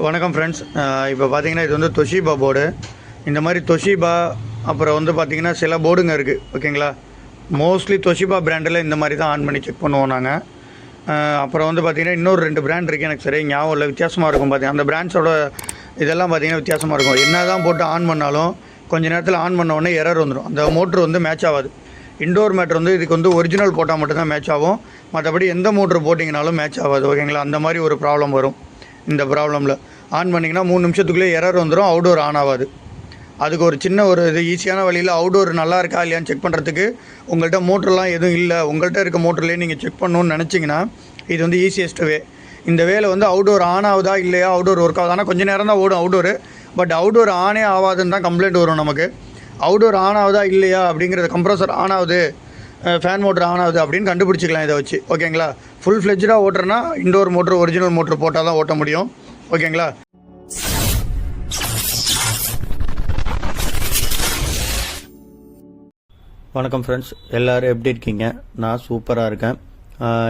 வணக்கம் ஃப்ரெண்ட்ஸ். இப்போ பார்த்தீங்கன்னா இது வந்து தொஷிபா போர்டு. இந்த மாதிரி தொஷிபா அப்புறம் வந்து பார்த்திங்கன்னா சில போர்டுங்க இருக்குது, ஓகேங்களா. மோஸ்ட்லி தொஷிபா பிராண்டில் இந்த மாதிரி தான் ஆன் பண்ணி செக் பண்ணுவோம் நாங்கள். அப்புறம் வந்து பார்த்திங்கன்னா இன்னொரு 2 பிராண்ட் இருக்குது, எனக்கு சரி ஞாபகம் இல்லை, வித்தியாசமாக இருக்கும். பார்த்திங்கன்னா அந்த பிராண்ட்ஸோட இதெல்லாம் பார்த்திங்கன்னா வித்தியாசமாக இருக்கும். என்ன தான் போட்டு ஆன் பண்ணாலும் கொஞ்சம் நேரத்தில் ஆன் பண்ண உடனே எரர் வந்துடும். அந்த மோட்ரு வந்து மேட்ச் ஆகாது. இண்டோர் மேட்ரு வந்து இதுக்கு வந்து ஒரிஜினல் போட்டால் மட்டும்தான் மேட்ச் ஆகும், மற்றபடி எந்த மோட்ரு போட்டிங்கனாலும் மேட்ச் ஆகாது, ஓகேங்களா. அந்த மாதிரி ஒரு ப்ராப்ளம் வரும். இந்த ப்ராப்ளமில் ஆன் பண்ணிங்கன்னா 3 நிமிஷத்துக்குள்ளே எரர் வந்துடும், அவுடோர் ஆன் ஆகாது. அதுக்கு ஒரு சின்ன ஒரு இது ஈஸியான வழியில் அவுடோர் நல்லா இருக்கா இல்லையான்னு செக் பண்ணுறதுக்கு உங்கள்கிட்ட மோட்டர்லாம் எதுவும் இல்லை, உங்கள்கிட்ட இருக்க மோட்டர்லேயே நீங்கள் செக் பண்ணணுன்னு நினச்சிங்கன்னா இது வந்து ஈஸியஸ்ட் வே. இந்த வேலை வந்து அவுடோர் ஆன் ஆகுதா இல்லையா, அவுடோர் ஒர்க் ஆகுது. ஆனால் கொஞ்சம் நேரம் தான் ஓடும் அவுடோரு, பட் அவுடோர் ஆனே ஆகாதுன்னு தான் கம்ப்ளைண்ட் வரும் நமக்கு. அவுடோர் ஆன் ஆகுதா இல்லையா அப்படிங்கிறது, கம்ப்ரஸர் ஆன் ஆகுது, ஃபேன் மோட்ரு ஆன் ஆகுது அப்படின்னு கண்டுபிடிச்சிக்கலாம் இதை வச்சு, ஓகேங்களா. ஃபுல் ஃப்ளெஜ்டாக ஓட்டுறனா இண்டோர் மோட்ரு ஒரிஜினல் மோட்ரு போட்டால் தான் ஓட்ட முடியும், ஓகேங்களா. வணக்கம் ஃப்ரெண்ட்ஸ், எல்லோரும் எப்படி இருக்கீங்க? நான் சூப்பராக இருக்கேன்.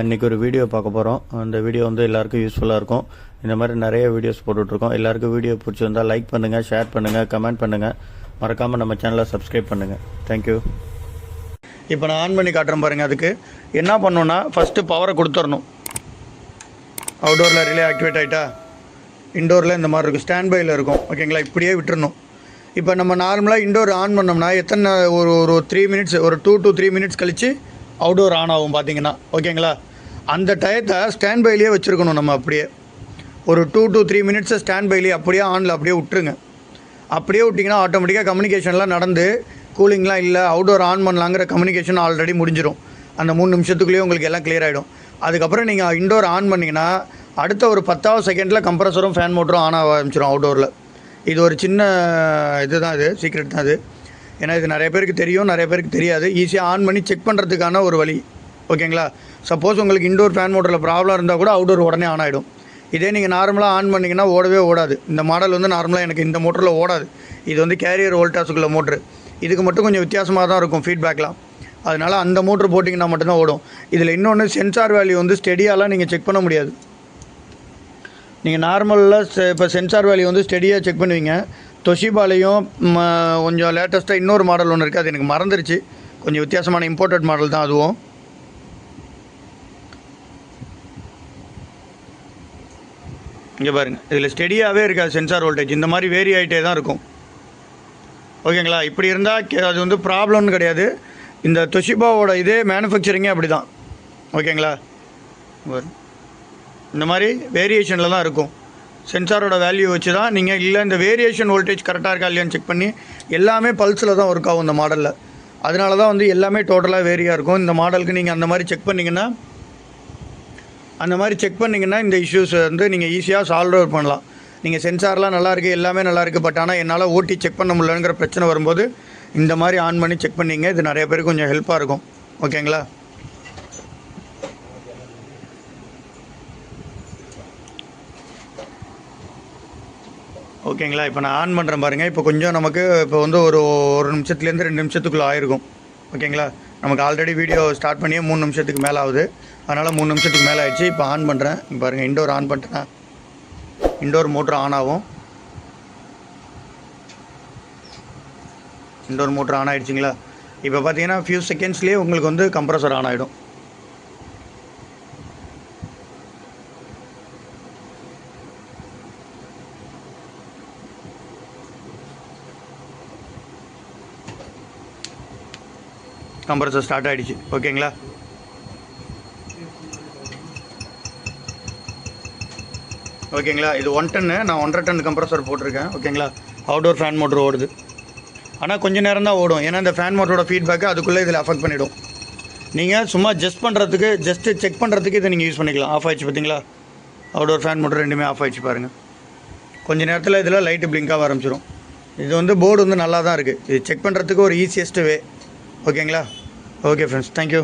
இன்றைக்கி ஒரு வீடியோ பார்க்க போகிறோம். அந்த வீடியோ வந்து எல்லாருக்கும் யூஸ்ஃபுல்லாக இருக்கும். இந்த மாதிரி நிறைய வீடியோஸ் போட்டுட்ருக்கோம். எல்லாருக்கும் வீடியோ பிடிச்சிருந்தால் லைக் பண்ணுங்கள், ஷேர் பண்ணுங்கள், கமெண்ட் பண்ணுங்கள், மறக்காமல் நம்ம சேனலை சப்ஸ்கிரைப் பண்ணுங்கள். தேங்க்யூ. இப்போ நான் ஆன் பண்ணி காட்டுறேன் பாருங்கள். அதுக்கு என்ன பண்ணணுன்னா ஃபஸ்ட்டு பவரை கொடுத்துடணும். அவுடோரில் ரிலே ஆக்டிவேட் ஆகிட்டா இண்டோரில் இந்த மாதிரி இருக்கும், ஸ்டாண்ட் பையில் இருக்கும், ஓகேங்களா. இப்படியே விட்டுறணும். இப்போ நம்ம நார்மலாக இண்டோர் ஆன் பண்ணோம்னா எத்தனை ஒரு 3 மினிட்ஸ், ஒரு 2 to 3 மினிட்ஸ் கழித்து அவுடோர் ஆன் ஆகும் பார்த்தீங்கன்னா, ஓகேங்களா. அந்த டயத்தை ஸ்டாண்ட் பைலேயே வச்சுருக்கணும் நம்ம. அப்படியே ஒரு 2 to 3 மினிட்ஸை ஸ்டாண்ட் பைலேயே அப்படியே ஆனில் அப்படியே விட்டுருங்க. அப்படியே விட்டிங்கன்னா ஆட்டோமேட்டிக்காக கம்யூனிகேஷன்லாம் நடந்து கூலிங்லாம் இல்லை, அவுடோர் ஆன் பண்ணலாங்கிற கம்யூனிகேஷன் ஆல்ரெடி முடிஞ்சிடும். அந்த 3 நிமிஷத்துக்குள்ளேயே உங்களுக்கு எல்லாம் கிளியர் ஆகிடும். அதுக்கப்புறம் நீங்கள் இண்டோர் ஆன் பண்ணிங்கன்னா அடுத்த ஒரு 10வது செகண்டில் கம்ப்ரஸரும் ஃபேன் மோட்டரும் ஆன் ஆக ஆரம்பிச்சிடும் அவுடோரில். இது ஒரு சின்ன இது தான், இது சீக்ரெட் தான் இது. ஏன்னா இது நிறைய பேருக்கு தெரியும், நிறைய பேருக்கு தெரியாது. ஈஸியாக ஆன் பண்ணி செக் பண்ணுறதுக்கான ஒரு வழி, ஓகேங்களா. சப்போஸ் உங்களுக்கு இண்டோர் ஃபேன் மோட்டரில் ப்ராப்ளம் இருந்தால் கூட அவுடோர் உடனே ஆன் ஆகிடும். இதே நீங்கள் நார்மலாக ஆன் பண்ணிங்கன்னா ஓடவே ஓடாது. இந்த மாடல் வந்து நார்மலாக எனக்கு இந்த மோட்டரில் ஓடாது. இது வந்து கேரியர் வோல்டாஸுக்குள்ள மோட்ரு. இதுக்கு மட்டும் கொஞ்சம் வித்தியாசமாக தான் இருக்கும் ஃபீட்பேக்லாம். அதனால் அந்த மோட்ரு போட்டிங்கன்னா மட்டும்தான் ஓடும். இதில் இன்னொன்று சென்சார் வேல்யூ வந்து ஸ்டெடியாலாம் நீங்கள் செக் பண்ண முடியாது. நீங்கள் நார்மலில் இப்போ சென்சார் வேல்யூ வந்து ஸ்டெடியாக செக் பண்ணுவீங்க. தொஷிபாலையும் கொஞ்சம் லேட்டஸ்ட்டாக இன்னொரு மாடல் ஒன்று இருக்குது, அது எனக்கு மறந்துருச்சு. கொஞ்சம் வித்தியாசமான இம்போர்ட்டட் மாடல் தான் அதுவும். இங்கே பாருங்கள், இதில் ஸ்டெடியாகவே இருக்காது சென்சார் வோல்டேஜ், இந்த மாதிரி வேரி ஆகிட்டே தான் இருக்கும், ஓகேங்களா. இப்படி இருந்தால் அது வந்து ப்ராப்ளம்னு கிடையாது. இந்த தொஷிபாவோட இதே மேனுஃபேக்சரிங்கே அப்படி தான், ஓகேங்களா. இந்த மாதிரி வேரியேஷனில் தான் இருக்கும். சென்சாரோட வேல்யூ வச்சு தான் நீங்கள் இல்லை இந்த வேரியேஷன் வோல்டேஜ் கரெக்டாக இருக்கா இல்லையான்னு செக் பண்ணி எல்லாமே பல்ஸில் தான் ஒர்க் ஆகும் இந்த மாடலில். அதனால தான் வந்து எல்லாமே டோட்டலாக வேரியாக இருக்கும். இந்த மாடலுக்கு நீங்கள் அந்த மாதிரி செக் பண்ணிங்கன்னா இந்த இஷ்யூஸ் வந்து நீங்கள் ஈஸியாக சால்வ் அவுட் பண்ணலாம். நீங்கள் சென்சார்லாம் நல்லாயிருக்கு, எல்லாமே நல்லாயிருக்கு, பட் ஆனால் என்னால் ஓட்டி செக் பண்ண முடியலங்கிற பிரச்சனை வரும்போது இந்த மாதிரி ஆன் பண்ணி செக் பண்ணிங்க. இது நிறைய பேருக்கு கொஞ்சம் ஹெல்ப்பாக இருக்கும், ஓகேங்களா. ஓகேங்களா. இப்போ நான் ஆன் பண்ணுறேன் பாருங்கள். இப்போ கொஞ்சம் நமக்கு இப்போ வந்து ஒரு நிமிஷத்துலேருந்து 2 நிமிஷத்துக்குள்ளே ஆயிருக்கும், ஓகேங்களா. நமக்கு ஆல்ரெடி வீடியோ ஸ்டார்ட் பண்ணியே 3 நிமிஷத்துக்கு மேலே ஆகுது. அதனால் 3 நிமிஷத்துக்கு மேலே ஆகிடுச்சு. இப்போ ஆன் பண்ணுறேன் பாருங்கள். இண்டோர் ஆன் பண்ணிட்டேன், இண்டோர் மோட்ரு ஆன் ஆகும். இண்டோர் மோட்ரு ஆன் ஆகிடுச்சிங்களா. இப்போ பார்த்தீங்கன்னா ஃபியூ செகண்ட்ஸ்லேயே உங்களுக்கு வந்து கம்ப்ரஸர் ஆன் ஆகிடும். கம்ப்ரஸர் ஸ்டார்ட் ஆகிடுச்சு, ஓகேங்களா. ஓகேங்களா. இது 1 டன்னு, நான் 1.5 டன் கம்ப்ரஸர் போட்டிருக்கேன், ஓகேங்களா. அவுடோர் ஃபேன் மோட்ரு ஓடுது. ஆனால் கொஞ்சம் நேரம் தான் ஓடும், ஏன்னா இந்த ஃபேன் மோட்டரோட ஃபீட்பேக்கை அதுக்குள்ளே இதில் அஃபெக்ட் பண்ணிவிடும். நீங்கள் சும்மா ஜஸ்ட்டு செக் பண்ணுறதுக்கு இதை நீங்கள் யூஸ் பண்ணிக்கலாம். ஆஃப் ஆகிடுச்சு பார்த்தீங்களா, அவுடோர் ஃபேன் மோட்டர் ரெண்டுமே ஆஃப் ஆகிடுச்சு பாருங்கள். கொஞ்சம் நேரத்தில் இதில் லைட்டு பிளிங்காக ஆரம்பிச்சிடும். இது வந்து போர்டு வந்து நல்லா தான் இருக்குது. இது செக் பண்ணுறதுக்கு ஒரு ஈஸியஸ்ட் வே, ஓகேங்களா. Okay friends, thank you.